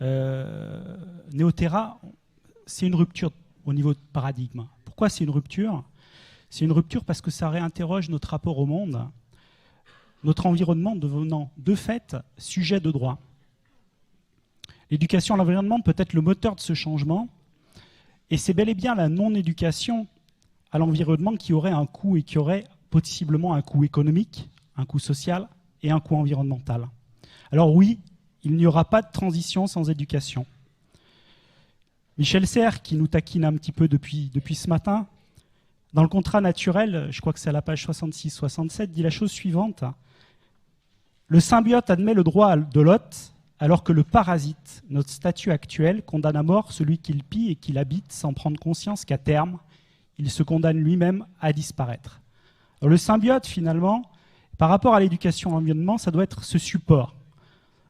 Neoterra, c'est une rupture au niveau de paradigme. Pourquoi c'est une rupture ? C'est une rupture parce que ça réinterroge notre rapport au monde, notre environnement devenant de fait sujet de droit. L'éducation à l'environnement peut être le moteur de ce changement, et c'est bel et bien la non-éducation à l'environnement qui aurait un coût et qui aurait possiblement un coût économique, un coût social et un coût environnemental. Alors oui, il n'y aura pas de transition sans éducation. Michel Serres, qui nous taquine un petit peu depuis ce matin, dans le contrat naturel, je crois que c'est à la page 66-67, dit la chose suivante. Le symbiote admet le droit de l'hôte, alors que le parasite, notre statut actuel, condamne à mort celui qui le pille et qui l'habite sans prendre conscience qu'à terme, il se condamne lui-même à disparaître. Alors le symbiote, finalement, par rapport à l'éducation à l'environnement, ça doit être ce support.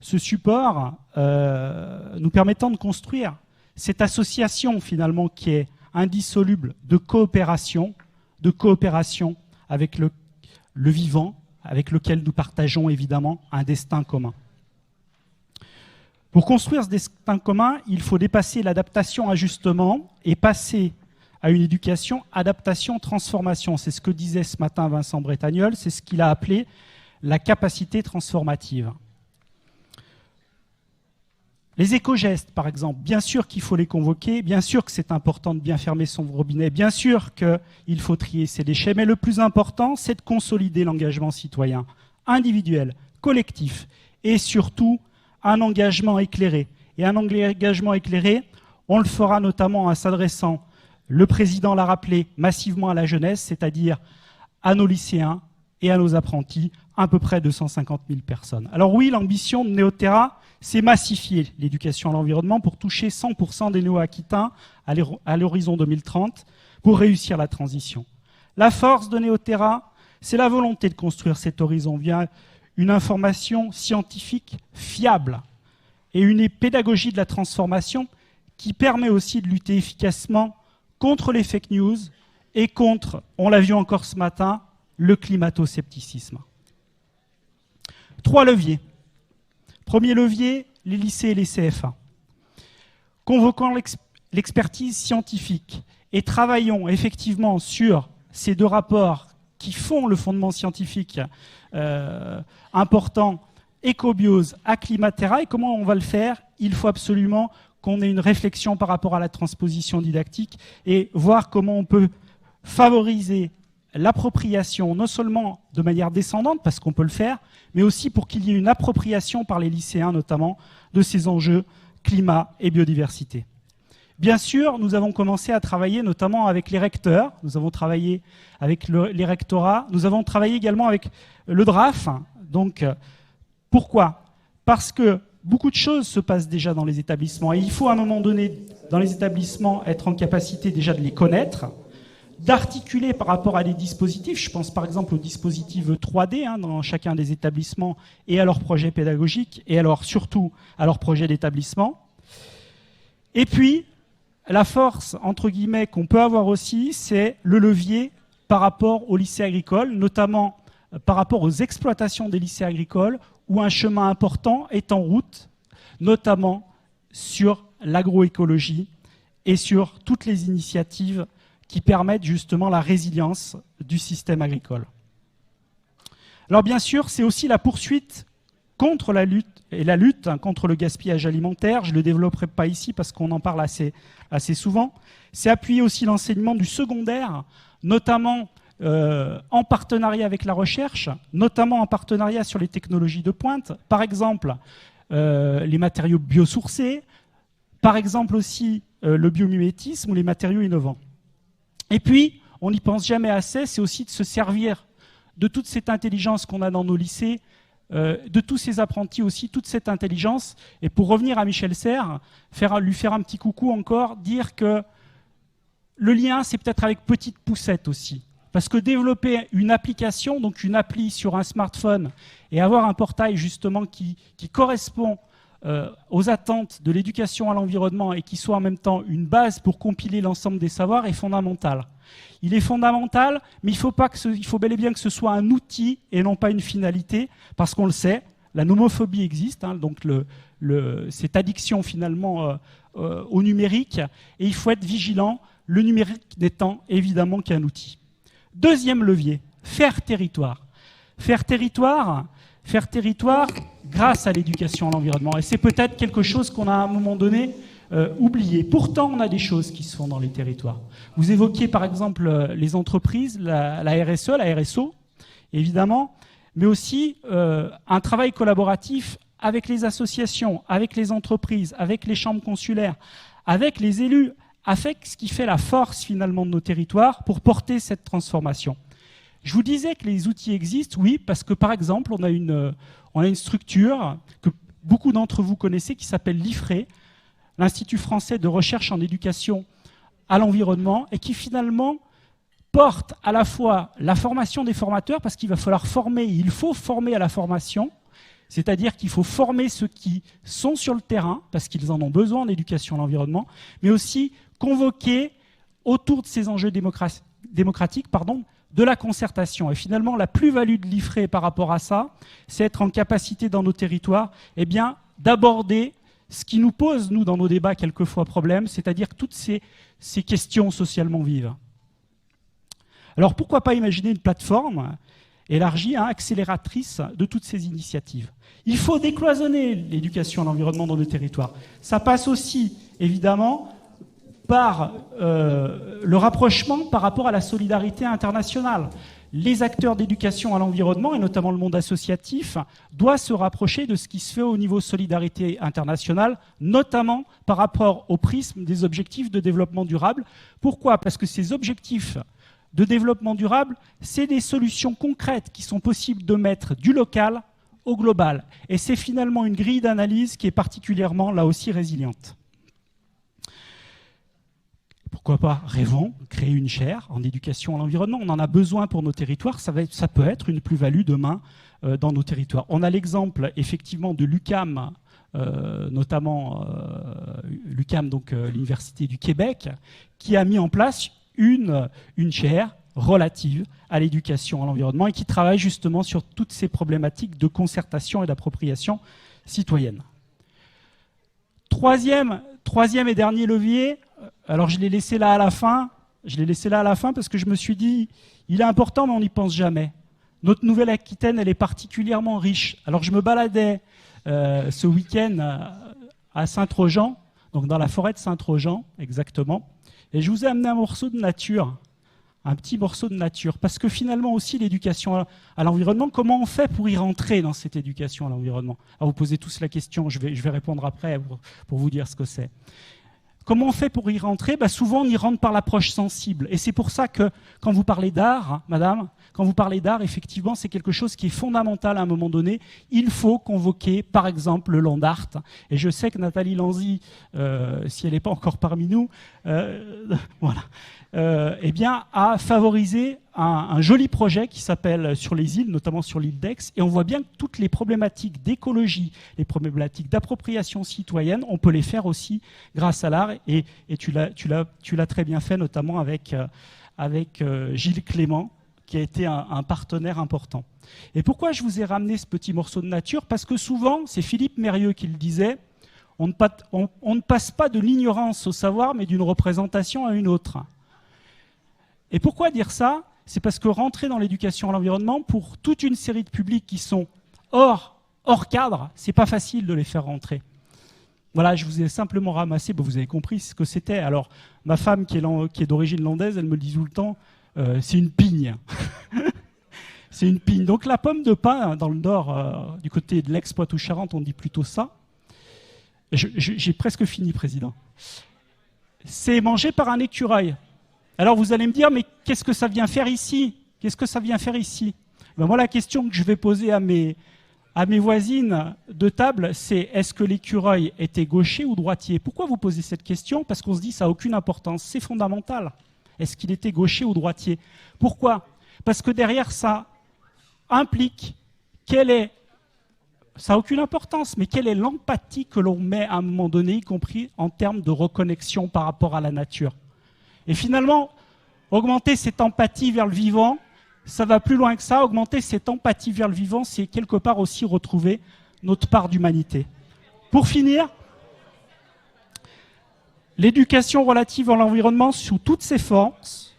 Ce support nous permettant de construire cette association, finalement, qui est indissoluble de coopération avec le vivant, avec lequel nous partageons évidemment un destin commun. Pour construire ce destin commun, il faut dépasser l'adaptation-ajustement et passer à une éducation adaptation-transformation. C'est ce que disait ce matin Vincent Bretagnol, c'est ce qu'il a appelé la capacité transformative. Les éco-gestes, par exemple, bien sûr qu'il faut les convoquer, bien sûr que c'est important de bien fermer son robinet, bien sûr qu'il faut trier ses déchets, mais le plus important, c'est de consolider l'engagement citoyen, individuel, collectif, et surtout un engagement éclairé. Et un engagement éclairé, on le fera notamment en s'adressant, le président l'a rappelé, massivement à la jeunesse, c'est-à-dire à nos lycéens et à nos apprentis, à peu près 250 000 personnes. Alors oui, l'ambition de Neoterra, c'est massifier l'éducation à l'environnement pour toucher 100% des Néo-Aquitains à l'horizon 2030 pour réussir la transition. La force de Neoterra, c'est la volonté de construire cet horizon via une information scientifique fiable et une pédagogie de la transformation qui permet aussi de lutter efficacement contre les fake news et contre, on l'a vu encore ce matin, le climato-scepticisme. 3 leviers. Premier levier, les lycées et les CFA. Convoquant l'expertise scientifique et travaillons effectivement sur ces 2 rapports qui font le fondement scientifique important, écobiose, Acclimatera. Et comment on va le faire ? Il faut absolument qu'on ait une réflexion par rapport à la transposition didactique et voir comment on peut favoriser l'appropriation, non seulement de manière descendante, parce qu'on peut le faire, mais aussi pour qu'il y ait une appropriation par les lycéens, notamment, de ces enjeux climat et biodiversité. Bien sûr, nous avons commencé à travailler notamment avec les recteurs, nous avons travaillé avec les rectorats, nous avons travaillé également avec le DRAF. Donc, pourquoi ? Parce que beaucoup de choses se passent déjà dans les établissements et il faut à un moment donné, dans les établissements, être en capacité déjà de les connaître, d'articuler par rapport à des dispositifs. Je pense par exemple aux dispositifs 3D dans chacun des établissements et à leurs projets pédagogiques et alors surtout à leurs projets d'établissement. Et puis, la force, entre guillemets, qu'on peut avoir aussi, c'est le levier par rapport aux lycées agricoles, notamment par rapport aux exploitations des lycées agricoles, où un chemin important est en route, notamment sur l'agroécologie et sur toutes les initiatives qui permettent justement la résilience du système agricole. Alors bien sûr, c'est aussi la poursuite contre la lutte contre le gaspillage alimentaire. Je ne le développerai pas ici parce qu'on en parle assez souvent. C'est appuyer aussi l'enseignement du secondaire, notamment en partenariat avec la recherche, notamment en partenariat sur les technologies de pointe. Par exemple, les matériaux biosourcés, par exemple aussi le biomimétisme ou les matériaux innovants. Et puis, on n'y pense jamais assez, c'est aussi de se servir de toute cette intelligence qu'on a dans nos lycées, de tous ces apprentis aussi, toute cette intelligence. Et pour revenir à Michel Serres, lui faire un petit coucou encore, dire que le lien, c'est peut-être avec petite poussette aussi. Parce que développer une application, donc une appli sur un smartphone, et avoir un portail justement qui correspond aux attentes de l'éducation à l'environnement et qui soit en même temps une base pour compiler l'ensemble des savoirs est fondamental. Il est fondamental, mais il faut bel et bien que ce soit un outil et non pas une finalité, parce qu'on le sait, la nomophobie existe, hein, donc cette addiction finalement au numérique, et il faut être vigilant, le numérique n'étant évidemment qu'un outil. Deuxième levier, faire territoire. Faire territoire grâce à l'éducation à l'environnement. Et c'est peut-être quelque chose qu'on a à un moment donné oublié. Pourtant, on a des choses qui se font dans les territoires. Vous évoquiez par exemple les entreprises, la RSE, la RSO, évidemment, mais aussi un travail collaboratif avec les associations, avec les entreprises, avec les chambres consulaires, avec les élus, avec ce qui fait la force finalement de nos territoires pour porter cette transformation. Je vous disais que les outils existent, oui, parce que par exemple, on a une structure que beaucoup d'entre vous connaissez qui s'appelle l'IFRE, l'Institut français de recherche en éducation à l'environnement, et qui finalement porte à la fois la formation des formateurs, parce qu'il va falloir former, il faut former à la formation, c'est-à-dire qu'il faut former ceux qui sont sur le terrain, parce qu'ils en ont besoin en éducation à l'environnement, mais aussi convoquer autour de ces enjeux démocratiques, de la concertation. Et finalement, la plus-value de l'IFRE par rapport à ça, c'est être en capacité dans nos territoires d'aborder ce qui nous pose, nous, dans nos débats, quelquefois problème, c'est-à-dire toutes ces questions socialement vives. Alors pourquoi pas imaginer une plateforme élargie, accélératrice de toutes ces initiatives. Il faut décloisonner l'éducation à l'environnement dans nos territoires. Ça passe aussi, évidemment, par le rapprochement par rapport à la solidarité internationale. Les acteurs d'éducation à l'environnement, et notamment le monde associatif, doivent se rapprocher de ce qui se fait au niveau solidarité internationale, notamment par rapport au prisme des objectifs de développement durable. Pourquoi ? Parce que ces objectifs de développement durable, c'est des solutions concrètes qui sont possibles de mettre du local au global. Et c'est finalement une grille d'analyse qui est particulièrement, là aussi, résiliente. Pourquoi pas, rêvons, créer une chaire en éducation à l'environnement. On en a besoin pour nos territoires, ça peut être une plus-value demain dans nos territoires. On a l'exemple, effectivement, de l'UQAM, notamment l'UQAM, donc l'Université du Québec, qui a mis en place une chaire relative à l'éducation à l'environnement et qui travaille justement sur toutes ces problématiques de concertation et d'appropriation citoyenne. Troisième et dernier levier, alors je l'ai laissé là à la fin parce que je me suis dit, il est important mais on n'y pense jamais. Notre Nouvelle-Aquitaine, elle est particulièrement riche. Alors je me baladais ce week-end à Saint-Trojan, donc dans la forêt de Saint-Trojan, exactement, et je vous ai amené un morceau de nature, un petit morceau de nature, parce que finalement aussi l'éducation à l'environnement, comment on fait pour y rentrer dans cette éducation à l'environnement ? Alors vous posez tous la question, je vais répondre après pour vous dire ce que c'est. Comment on fait pour y rentrer ? Souvent, on y rentre par l'approche sensible. Et c'est pour ça que, quand vous parlez d'art, madame, quand vous parlez d'art, effectivement, c'est quelque chose qui est fondamental à un moment donné. Il faut convoquer, par exemple, le Land Art. Et je sais que Nathalie Lanzy, si elle n'est pas encore parmi nous, a favorisé un joli projet qui s'appelle Sur les îles, notamment sur l'île d'Aix. Et on voit bien que toutes les problématiques d'écologie, les problématiques d'appropriation citoyenne, on peut les faire aussi grâce à l'art. Et tu l'as très bien fait, notamment avec Gilles Clément, qui a été un partenaire important. Et pourquoi je vous ai ramené ce petit morceau de nature ? Parce que souvent, c'est Philippe Mérieux qui le disait, on ne passe pas de l'ignorance au savoir, mais d'une représentation à une autre. Et pourquoi dire ça ? C'est parce que rentrer dans l'éducation à l'environnement, pour toute une série de publics qui sont hors cadre, c'est pas facile de les faire rentrer. Voilà, je vous ai simplement ramassé, vous avez compris ce que c'était. Alors, ma femme qui est d'origine landaise, elle me dit tout le temps, c'est une pigne. C'est une pigne. Donc la pomme de pin, dans le nord, du côté de l'Aix-Poitou-Charentes, on dit plutôt ça. J'ai presque fini, Président. C'est mangé par un écureuil. Alors vous allez me dire, mais qu'est-ce que ça vient faire ici ? Qu'est-ce que ça vient faire ici ? Moi, la question que je vais poser à mes voisines de table, c'est est-ce que l'écureuil était gaucher ou droitier ? Pourquoi vous posez cette question ? Parce qu'on se dit ça n'a aucune importance. C'est fondamental. Est-ce qu'il était gaucher ou droitier ? Pourquoi ? Parce que derrière, ça implique ça n'a aucune importance, mais quelle est l'empathie que l'on met à un moment donné, y compris en termes de reconnexion par rapport à la nature ? Et finalement, augmenter cette empathie vers le vivant, ça va plus loin que ça. Augmenter cette empathie vers le vivant, c'est quelque part aussi retrouver notre part d'humanité. Pour finir, l'éducation relative à l'environnement sous toutes ses forces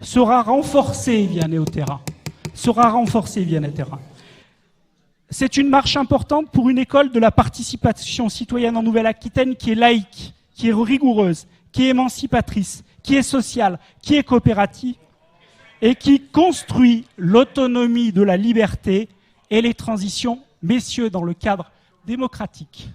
sera renforcée via Néoterra. C'est une marche importante pour une école de la participation citoyenne en Nouvelle-Aquitaine qui est laïque, qui est rigoureuse, qui est émancipatrice, qui est sociale, qui est coopérative et qui construit l'autonomie de la liberté et les transitions, messieurs, dans le cadre démocratique.